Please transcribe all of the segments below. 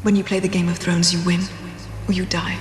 When you play the Game of Thrones, you win, or you die.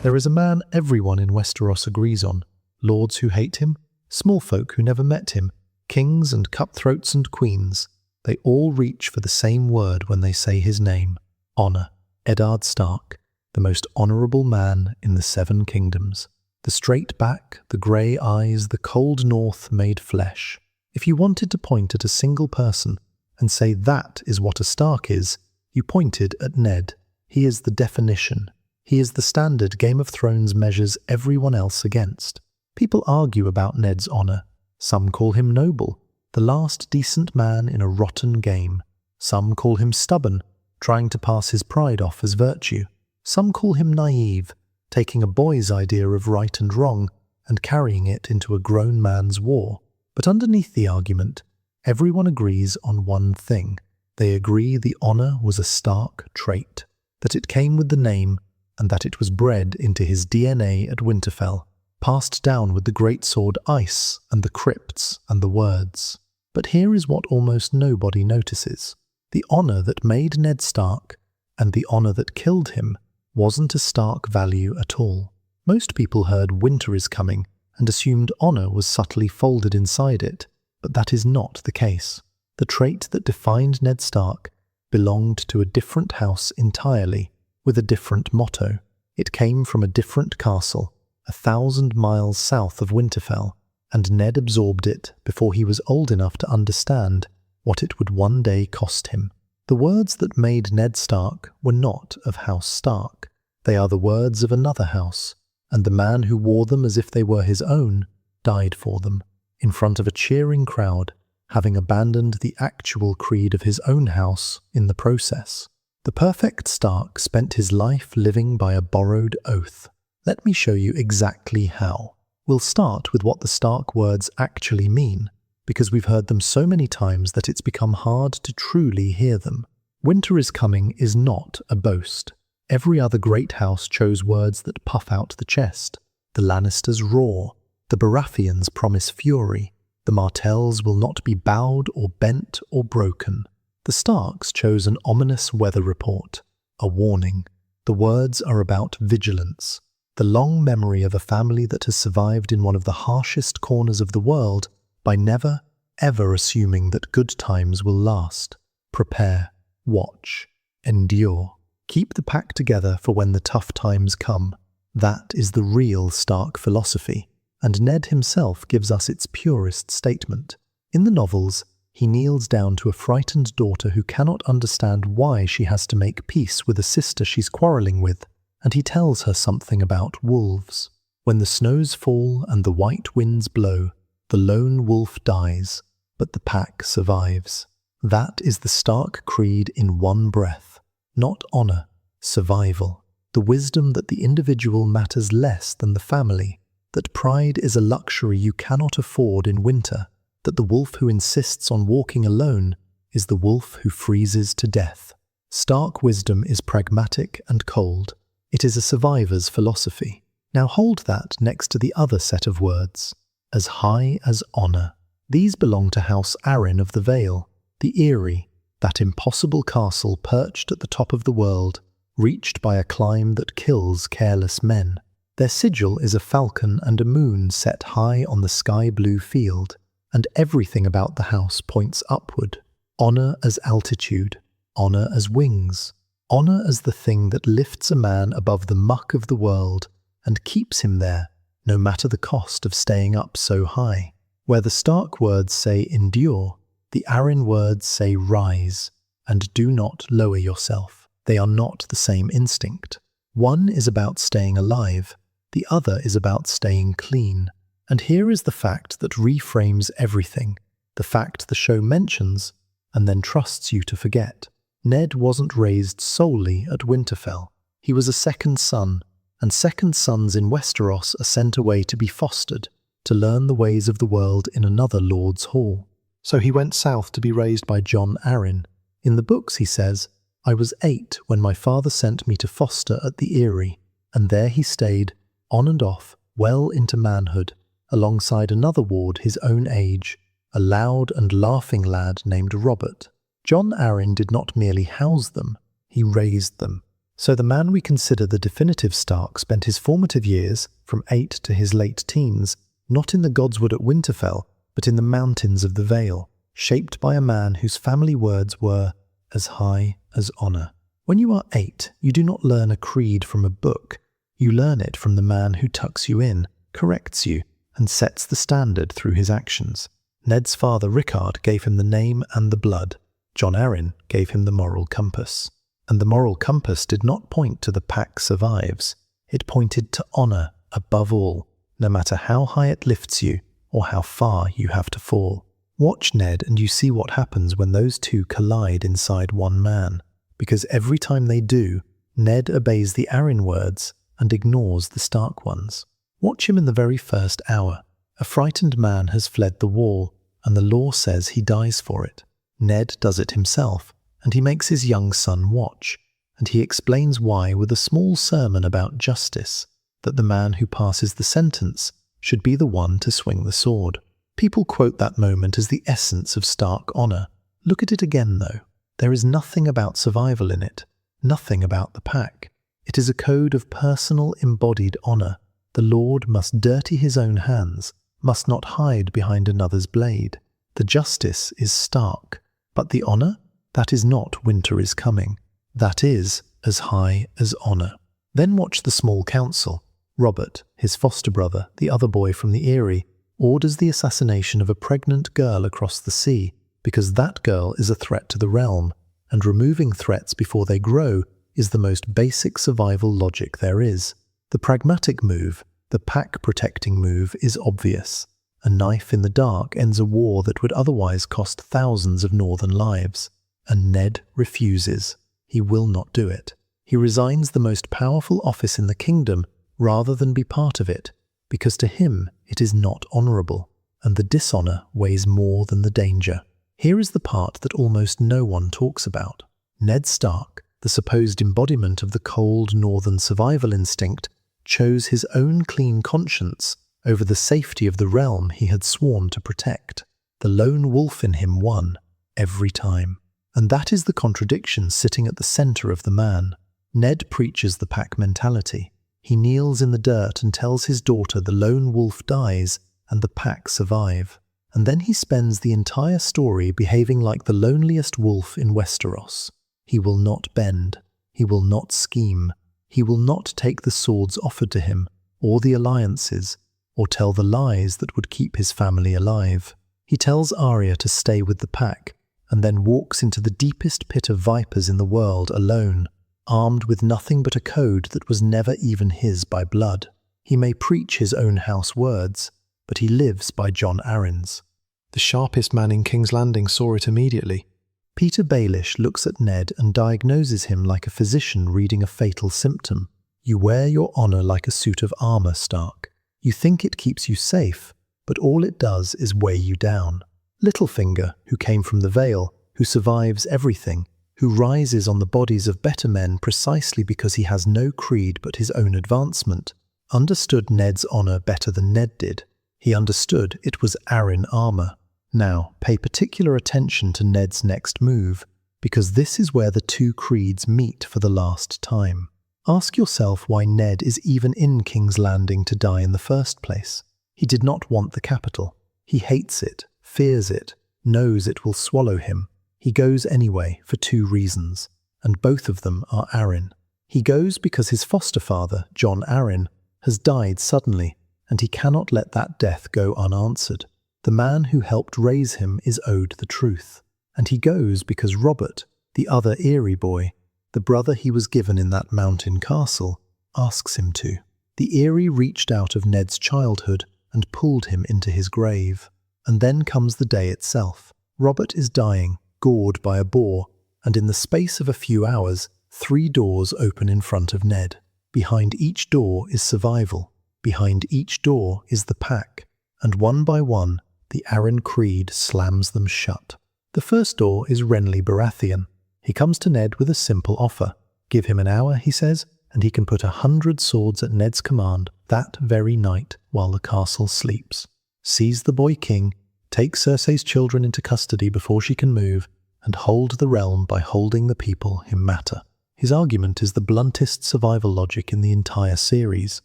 There is a man everyone in Westeros agrees on. Lords who hate him, small folk who never met him, kings and cutthroats and queens. They all reach for the same word when they say his name. Honour. Eddard Stark, the most honourable man in the Seven Kingdoms. The straight back, the grey eyes, the cold north made flesh. If you wanted to point at a single person and say that is what a Stark is, you pointed at Ned. He is the definition. He is the standard Game of Thrones measures everyone else against. People argue about Ned's honour. Some call him noble, the last decent man in a rotten game. Some call him stubborn, trying to pass his pride off as virtue. Some call him naive, taking a boy's idea of right and wrong and carrying it into a grown man's war. But underneath the argument, everyone agrees on one thing. They agree the honour was a Stark trait, that it came with the name, and that it was bred into his DNA at Winterfell, passed down with the greatsword ice and the crypts and the words. But here is what almost nobody notices. The honour that made Ned Stark, and the honour that killed him, wasn't a Stark value at all. Most people heard winter is coming and assumed honour was subtly folded inside it, but that is not the case. The trait that defined Ned Stark belonged to a different house entirely, with a different motto. It came from a different castle, 1,000 miles south of Winterfell, and Ned absorbed it before he was old enough to understand what it would one day cost him. The words that made Ned Stark were not of House Stark. They are the words of another house, and the man who wore them as if they were his own died for them, in front of a cheering crowd, having abandoned the actual creed of his own house in the process. The perfect Stark spent his life living by a borrowed oath. Let me show you exactly how. We'll start with what the Stark words actually mean, because we've heard them so many times that it's become hard to truly hear them. Winter is coming is not a boast. Every other great house chose words that puff out the chest. The Lannisters roar. The Baratheons promise fury. The Martells will not be bowed or bent or broken. The Starks chose an ominous weather report, a warning. The words are about vigilance, the long memory of a family that has survived in one of the harshest corners of the world by never, ever assuming that good times will last. Prepare, watch, endure. Keep the pack together for when the tough times come. That is the real Stark philosophy, and Ned himself gives us its purest statement. In the novels, he kneels down to a frightened daughter who cannot understand why she has to make peace with a sister she's quarrelling with, and he tells her something about wolves. When the snows fall and the white winds blow, the lone wolf dies, but the pack survives. That is the Stark creed in one breath. Not honour, survival. The wisdom that the individual matters less than the family, that pride is a luxury you cannot afford in winter, that the wolf who insists on walking alone is the wolf who freezes to death. Stark wisdom is pragmatic and cold. It is a survivor's philosophy. Now hold that next to the other set of words. As high as honour. These belong to House Arryn of the Vale, the Eyrie, that impossible castle perched at the top of the world, reached by a climb that kills careless men. Their sigil is a falcon and a moon set high on the sky-blue field, and everything about the house points upward. Honour as altitude, honour as wings, honour as the thing that lifts a man above the muck of the world and keeps him there, no matter the cost of staying up so high. Where the Stark words say endure, the Arryn words say rise, and do not lower yourself. They are not the same instinct. One is about staying alive, the other is about staying clean. And here is the fact that reframes everything, the fact the show mentions and then trusts you to forget. Ned wasn't raised solely at Winterfell. He was a second son, and second sons in Westeros are sent away to be fostered, to learn the ways of the world in another lord's hall. So he went south to be raised by Jon Arryn. In the books he says, "I was 8 when my father sent me to foster at the Eyrie, and there he stayed, on and off, well into manhood, alongside another ward his own age, a loud and laughing lad named Robert." Jon Arryn did not merely house them, he raised them. So the man we consider the definitive Stark spent his formative years, from 8 to his late teens, not in the Godswood at Winterfell, but in the mountains of the Vale, shaped by a man whose family words were, as high as honour. When you are 8, you do not learn a creed from a book. You learn it from the man who tucks you in, corrects you, and sets the standard through his actions. Ned's father Rickard gave him the name and the blood. Jon Arryn gave him the moral compass. And the moral compass did not point to the pack survives. It pointed to honour above all, no matter how high it lifts you or how far you have to fall. Watch Ned and you see what happens when those two collide inside one man. Because every time they do, Ned obeys the Arryn words and ignores the Stark ones. Watch him in the very first hour. A frightened man has fled the wall, and the law says he dies for it. Ned does it himself, and he makes his young son watch, and he explains why with a small sermon about justice, that the man who passes the sentence should be the one to swing the sword. People quote that moment as the essence of Stark honour. Look at it again, though. There is nothing about survival in it, nothing about the pack. It is a code of personal embodied honour. The Lord must dirty his own hands, must not hide behind another's blade. The justice is Stark, but the honour? That is not winter is coming. That is as high as honour. Then watch the small council. Robert, his foster brother, the other boy from the Eyrie, orders the assassination of a pregnant girl across the sea because that girl is a threat to the realm, and removing threats before they grow is the most basic survival logic there is. The pragmatic move, the pack-protecting move, is obvious. A knife in the dark ends a war that would otherwise cost thousands of northern lives. And Ned refuses. He will not do it. He resigns the most powerful office in the kingdom rather than be part of it, because to him it is not honourable, and the dishonour weighs more than the danger. Here is the part that almost no one talks about. Ned Stark, the supposed embodiment of the cold northern survival instinct, chose his own clean conscience over the safety of the realm he had sworn to protect. The lone wolf in him won, every time. And that is the contradiction sitting at the centre of the man. Ned preaches the pack mentality. He kneels in the dirt and tells his daughter the lone wolf dies and the pack survive. And then he spends the entire story behaving like the loneliest wolf in Westeros. He will not bend. He will not scheme. He will not take the swords offered to him, or the alliances, or tell the lies that would keep his family alive. He tells Arya to stay with the pack, and then walks into the deepest pit of vipers in the world alone, armed with nothing but a code that was never even his by blood. He may preach his own house words, but he lives by Jon Arryn's. The sharpest man in King's Landing saw it immediately. Peter Baelish looks at Ned and diagnoses him like a physician reading a fatal symptom. You wear your honour like a suit of armour, Stark. You think it keeps you safe, but all it does is weigh you down. Littlefinger, who came from the Vale, who survives everything, who rises on the bodies of better men precisely because he has no creed but his own advancement, understood Ned's honour better than Ned did. He understood it was Arryn armour. Now, pay particular attention to Ned's next move, because this is where the two creeds meet for the last time. Ask yourself why Ned is even in King's Landing to die in the first place. He did not want the capital. He hates it, fears it, knows it will swallow him. He goes anyway for two reasons, and both of them are Arryn. He goes because his foster father, Jon Arryn, has died suddenly, and he cannot let that death go unanswered. The man who helped raise him is owed the truth. And he goes because Robert, the other Eyrie boy, the brother he was given in that mountain castle, asks him to. The Eyrie reached out of Ned's childhood and pulled him into his grave. And then comes the day itself. Robert is dying, gored by a boar, and in the space of a few hours, 3 doors open in front of Ned. Behind each door is survival. Behind each door is the pack. And one by one, the Arryn creed slams them shut. The first door is Renly Baratheon. He comes to Ned with a simple offer. Give him an hour, he says, and he can put 100 swords at Ned's command that very night while the castle sleeps. Seize the boy king, take Cersei's children into custody before she can move, and hold the realm by holding the people in matter. His argument is the bluntest survival logic in the entire series.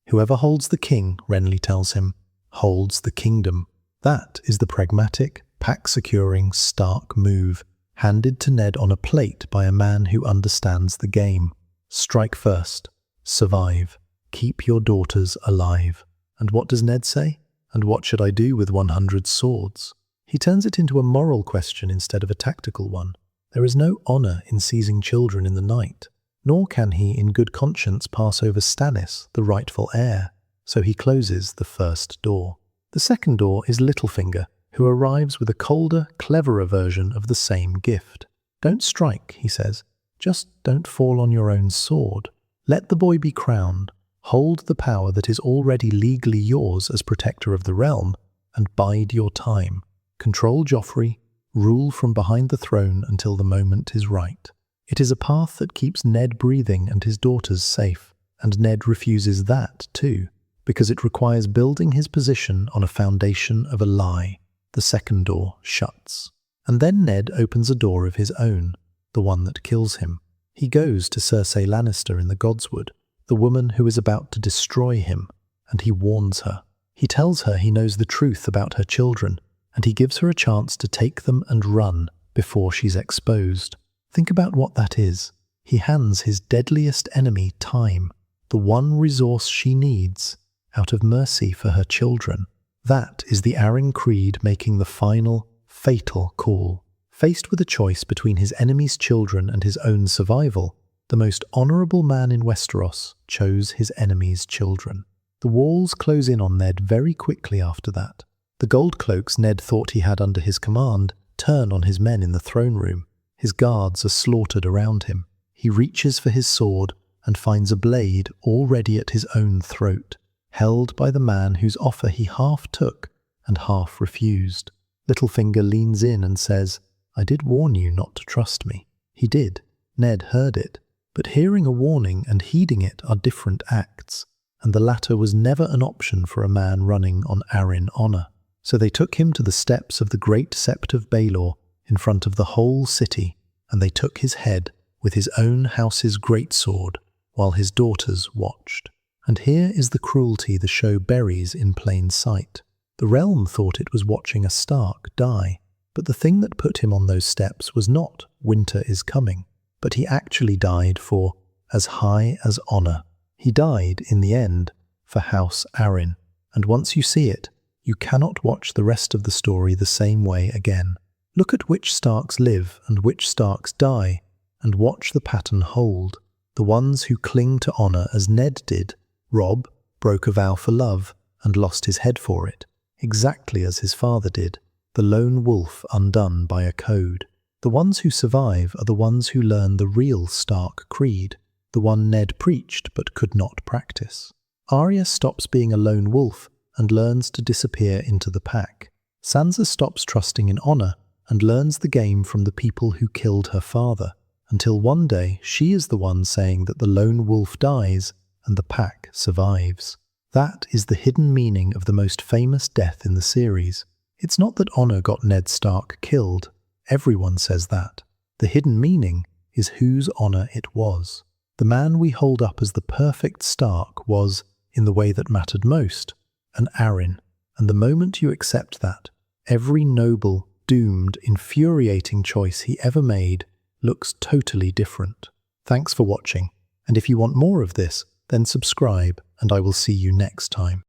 Whoever holds the king, Renly tells him, holds the kingdom. That is the pragmatic, pack-securing Stark move, handed to Ned on a plate by a man who understands the game. Strike first. Survive. Keep your daughters alive. And what does Ned say? And what should I do with 100 swords? He turns it into a moral question instead of a tactical one. There is no honour in seizing children in the night, nor can he in good conscience pass over Stannis, the rightful heir, so he closes the first door. The second door is Littlefinger, who arrives with a colder, cleverer version of the same gift. Don't strike, he says. Just don't fall on your own sword. Let the boy be crowned. Hold the power that is already legally yours as protector of the realm, and bide your time. Control Joffrey, rule from behind the throne until the moment is right. It is a path that keeps Ned breathing and his daughters safe, and Ned refuses that too, because it requires building his position on a foundation of a lie. The second door shuts. And then Ned opens a door of his own, the one that kills him. He goes to Cersei Lannister in the Godswood, the woman who is about to destroy him, and he warns her. He tells her he knows the truth about her children, and he gives her a chance to take them and run before she's exposed. Think about what that is. He hands his deadliest enemy time, the one resource she needs, out of mercy for her children. That is the Arryn creed making the final, fatal call. Faced with a choice between his enemy's children and his own survival, the most honourable man in Westeros chose his enemy's children. The walls close in on Ned very quickly after that. The gold cloaks Ned thought he had under his command turn on his men in the throne room. His guards are slaughtered around him. He reaches for his sword and finds a blade already at his own throat, held by the man whose offer he half took and half refused. Littlefinger leans in and says, "I did warn you not to trust me." He did. Ned heard it. But hearing a warning and heeding it are different acts, and the latter was never an option for a man running on Arryn honour. So they took him to the steps of the great Sept of Baelor in front of the whole city, and they took his head with his own house's greatsword, while his daughters watched. And here is the cruelty the show buries in plain sight. The realm thought it was watching a Stark die, but the thing that put him on those steps was not "winter is coming," but he actually died for as high as honour. He died, in the end, for House Arryn, and once you see it, you cannot watch the rest of the story the same way again. Look at which Starks live and which Starks die, and watch the pattern hold. The ones who cling to honour as Ned did. Robb broke a vow for love and lost his head for it, exactly as his father did. The lone wolf undone by a code. The ones who survive are the ones who learn the real Stark creed, the one Ned preached but could not practice. Arya stops being a lone wolf and learns to disappear into the pack. Sansa stops trusting in honour and learns the game from the people who killed her father, until one day she is the one saying that the lone wolf dies and the pack survives. That is the hidden meaning of the most famous death in the series. It's not that honour got Ned Stark killed. Everyone says that. The hidden meaning is whose honour it was. The man we hold up as the perfect Stark was, in the way that mattered most, an Arryn. And the moment you accept that, every noble, doomed, infuriating choice he ever made looks totally different. Thanks for watching, and if you want more of this, then subscribe, and I will see you next time.